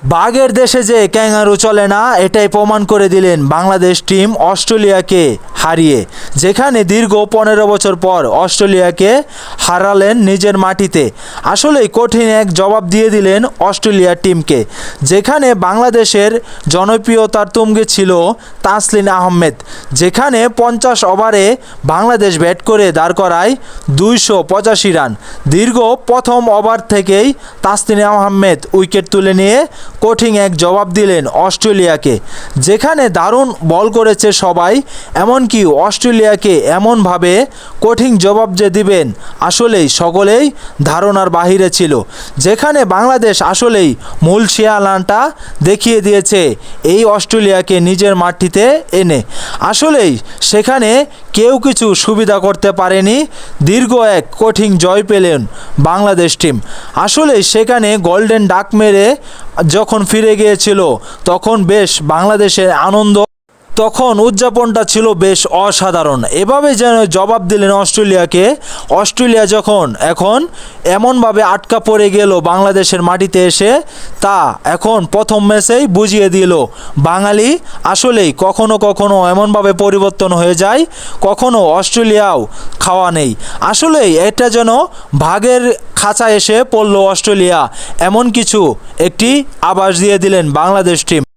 বাঘের দেশে যে ক্যাঙ্গারু চলে না, এটাই প্রমাণ করে দিলেন বাংলাদেশ টিম অস্ট্রেলিয়াকে হারিয়ে। যেখানে দীর্ঘ 15 বছর পর অস্ট্রেলিয়াকে হারালেন নিজের মাটিতে। আসলেই কঠিন এক জবাব দিয়ে দিলেন অস্ট্রেলিয়া টিমকে। যেখানে বাংলাদেশের জনপ্রিয়তার তুঙ্গে ছিল তাসকিন আহমেদ, যেখানে 50 ওভারে বাংলাদেশ ব্যাট করে দাঁড় করায় 285 রান। দীর্ঘ প্রথম ওভার থেকেই তাসকিন আহমেদ উইকেট তুলে নিয়ে কঠিন এক জবাব দিলেন অস্ট্রেলিয়াকে। যেখানে দারুণ বল করেছে সবাই, এমনকি অস্ট্রেলিয়াকে এমনভাবে কঠিন জবাব যে দিবেন আসলেই সকলেই ধারণার বাহিরে ছিল। যেখানে বাংলাদেশ আসলেই মূল শিয়ালানটা দেখিয়ে দিয়েছে এই অস্ট্রেলিয়াকে নিজের মাটিতে এনে। আসলেই সেখানে কেউ কিছু সুবিধা করতে পারেনি। দীর্ঘ এক কঠিন জয় পেলেন বাংলাদেশ টিম। আসলেই সেখানে গোল্ডেন ডাক মেরে যখন ফিরে গিয়েছিল তখন বেশ বাংলাদেশের আনন্দ, তখন উদযাপনটা ছিল বেশ অসাধারণ। এভাবে যেন জবাব দিলেন অস্ট্রেলিয়াকে। অস্ট্রেলিয়া যখন এখন এমনভাবে আটকা পড়ে গেল বাংলাদেশের মাটিতে এসে, তা এখন প্রথম ম্যাচেই বুঝিয়ে দিল বাঙালি আসলেই কখনো কখনো এমনভাবে পরিবর্তন হয়ে যায়, কখনো অস্ট্রেলিয়াও খাওয়া নেই। আসলেই এটা যেন ভাগের খাঁচা এসে পড়ল অস্ট্রেলিয়া, এমন কিছু একটি আভাস দিয়ে দিলেন বাংলাদেশ টিম।